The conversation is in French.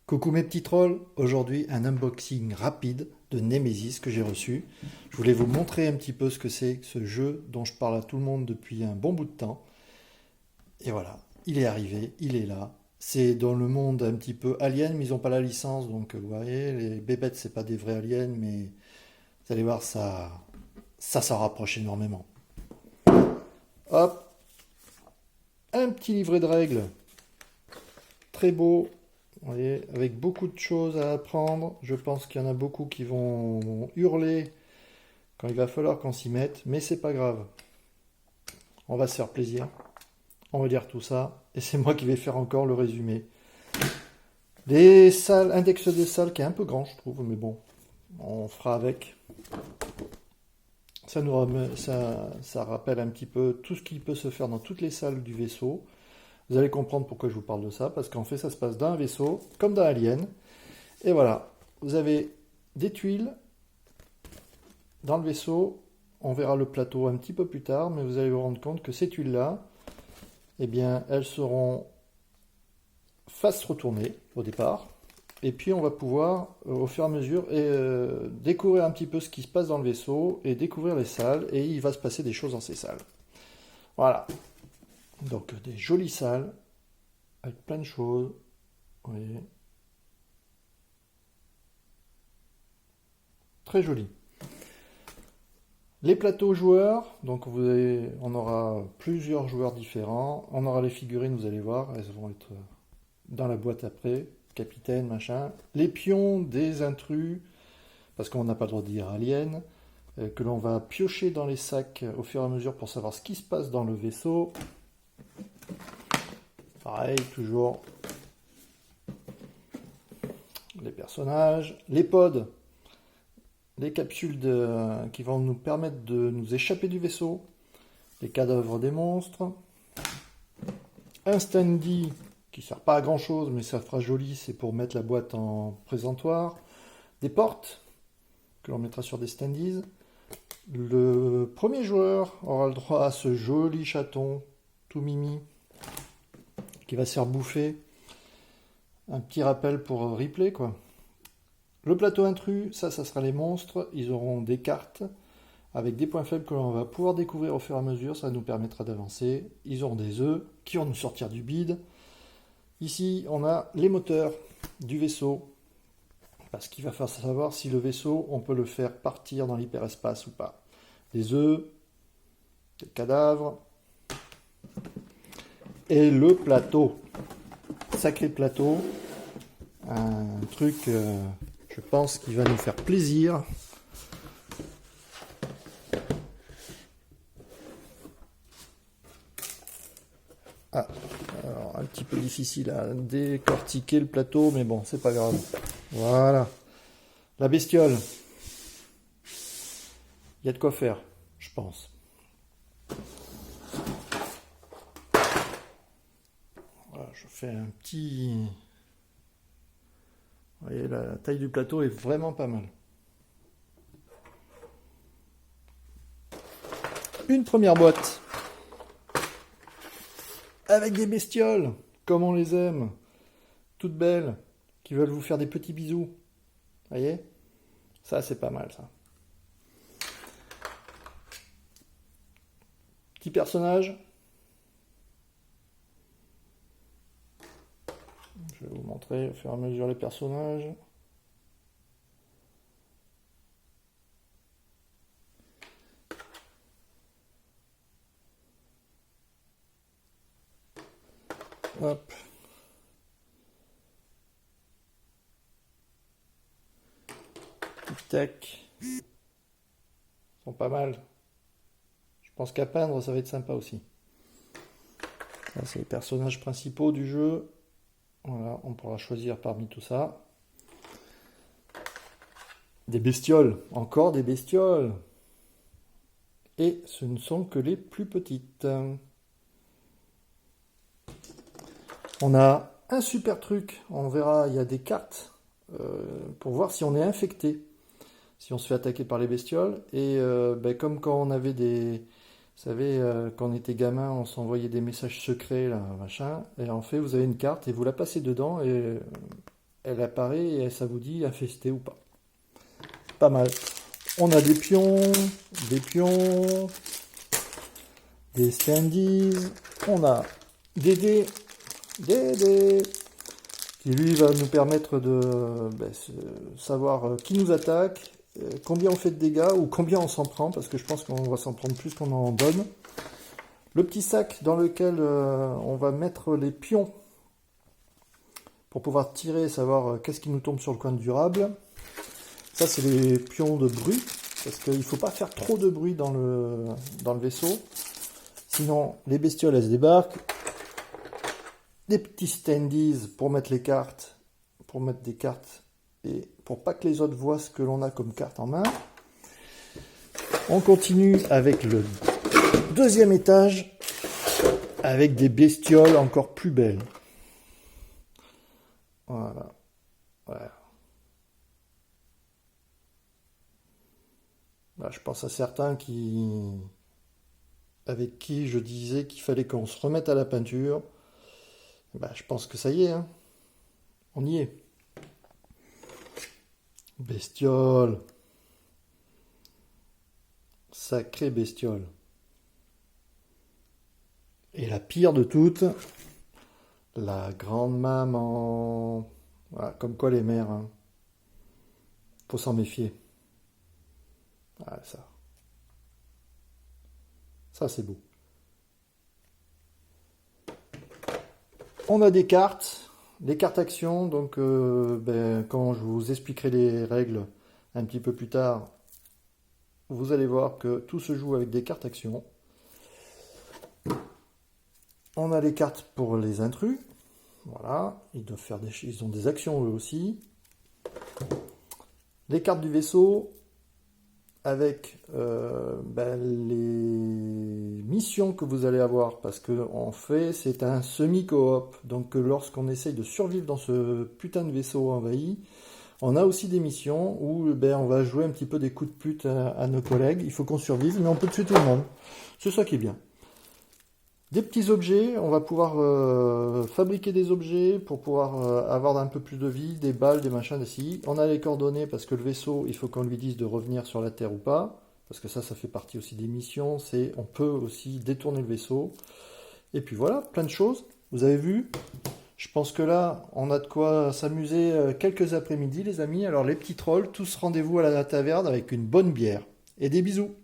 Coucou mes petits trolls, aujourd'hui un unboxing rapide de Nemesis que j'ai reçu. Je voulais vous montrer un petit peu ce que c'est que ce jeu dont je parle à tout le monde depuis un bon bout de temps. Et voilà, il est arrivé, il est là. C'est dans le monde un petit peu alien, mais ils n'ont pas la licence, donc vous voyez, les bébêtes c'est pas des vrais aliens, mais vous allez voir, ça s'en rapproche énormément. Hop, un petit livret de règles, très beau. Vous voyez, avec beaucoup de choses à apprendre, je pense qu'il y en a beaucoup qui vont hurler quand il va falloir qu'on s'y mette, mais c'est pas grave. On va se faire plaisir, on va lire tout ça, et c'est moi qui vais faire encore le résumé. Des salles, index des salles qui est un peu grand, je trouve, mais bon, on fera avec. Ça rappelle un petit peu tout ce qui peut se faire dans toutes les salles du vaisseau. Vous allez comprendre pourquoi je vous parle de ça, parce qu'en fait ça se passe dans un vaisseau, comme dans Alien. Et voilà, vous avez des tuiles dans le vaisseau, on verra le plateau un petit peu plus tard, mais vous allez vous rendre compte que ces tuiles-là, eh bien, elles seront face retournée au départ, et puis on va pouvoir, au fur et à mesure, découvrir un petit peu ce qui se passe dans le vaisseau, et découvrir les salles, et il va se passer des choses dans ces salles. Voilà. Donc des jolies salles avec plein de choses. Vous voyez. Très joli. Les plateaux joueurs, donc on aura plusieurs joueurs différents. On aura les figurines, vous allez voir, elles vont être dans la boîte après. Capitaine, machin. Les pions des intrus, parce qu'on n'a pas le droit de dire alien, que l'on va piocher dans les sacs au fur et à mesure pour savoir ce qui se passe dans le vaisseau. Pareil, toujours les personnages, les pods, les capsules qui vont nous permettre de nous échapper du vaisseau, les cadavres des monstres, un standy qui sert pas à grand chose mais ça fera joli, c'est pour mettre la boîte en présentoir, des portes que l'on mettra sur des standees. Le premier joueur aura le droit à ce joli chaton tout mimi qui va se faire bouffer. Un petit rappel pour replay, quoi. Le plateau intrus, ça sera les monstres. Ils auront des cartes avec des points faibles que l'on va pouvoir découvrir au fur et à mesure. Ça nous permettra d'avancer. Ils auront des œufs qui vont nous sortir du bide. Ici, on a les moteurs du vaisseau. Parce qu'il va falloir savoir si le vaisseau, on peut le faire partir dans l'hyperespace ou pas. Des œufs, des cadavres. Et le plateau. Sacré plateau. Un truc, je pense, qui va nous faire plaisir. Ah, alors un petit peu difficile à décortiquer le plateau, mais bon, c'est pas grave. Voilà. La bestiole. Il y a de quoi faire, je pense. Voilà, je fais un petit... Vous voyez, la taille du plateau est vraiment pas mal. Une première boîte. Avec des bestioles, comme on les aime. Toutes belles, qui veulent vous faire des petits bisous. Vous voyez? Ça, c'est pas mal, ça. Petit personnage. Je vais vous montrer au fur et à mesure les personnages. Hop. Tac. Ils sont pas mal. Je pense qu'à peindre, ça va être sympa aussi. Là, c'est les personnages principaux du jeu. Voilà, on pourra choisir parmi tout ça. Des bestioles, encore des bestioles. Et ce ne sont que les plus petites. On a un super truc, on verra, il y a des cartes pour voir si on est infecté, si on se fait attaquer par les bestioles. Et comme quand on avait des... Vous savez, quand on était gamin, on s'envoyait des messages secrets, là, machin. Et en fait, vous avez une carte et vous la passez dedans et elle apparaît et ça vous dit infesté ou pas. Pas mal. On a des pions, des standees, on a des dés, qui lui va nous permettre de savoir qui nous attaque, combien on fait de dégâts ou combien on s'en prend, parce que je pense qu'on va s'en prendre plus qu'on en donne. Le petit sac dans lequel on va mettre les pions pour pouvoir tirer, savoir qu'est-ce qui nous tombe sur le coin de durable. Ça, c'est les pions de bruit, parce qu'il ne faut pas faire trop de bruit dans le vaisseau. Sinon, les bestioles, elles se débarquent. Des petits standees pour mettre les cartes, pour mettre des cartes et pour pas que les autres voient ce que l'on a comme carte en main. On continue avec le deuxième étage, avec des bestioles encore plus belles. Voilà. Voilà. Là, je pense à certains avec qui je disais qu'il fallait qu'on se remette à la peinture. Je pense que ça y est, hein. On y est. Bestiole. Sacrée bestiole. Et la pire de toutes, la grande maman. Voilà, comme quoi les mères, hein. Faut s'en méfier. Ah, ça. Ça, c'est beau. On a des cartes actions, donc quand je vous expliquerai les règles un petit peu plus tard, vous allez voir que tout se joue avec des cartes actions. On a les cartes pour les intrus, voilà, ils ont des actions eux aussi. Les cartes du vaisseau avec les missions que vous allez avoir, parce que en fait c'est un semi-coop, donc lorsqu'on essaye de survivre dans ce putain de vaisseau envahi, on a aussi des missions où on va jouer un petit peu des coups de pute à nos collègues. Il faut qu'on survive, mais on peut tuer tout le monde. C'est ça qui est bien. Des petits objets, on va pouvoir fabriquer des objets pour pouvoir avoir un peu plus de vie, des balles, des machins, des scies. On a les coordonnées parce que le vaisseau, il faut qu'on lui dise de revenir sur la Terre ou pas. Parce que ça fait partie aussi des missions. On peut aussi détourner le vaisseau. Et puis voilà, plein de choses. Vous avez vu? Je pense que là, on a de quoi s'amuser quelques après-midi, les amis. Alors les petits trolls, tous rendez-vous à la taverne avec une bonne bière. Et des bisous.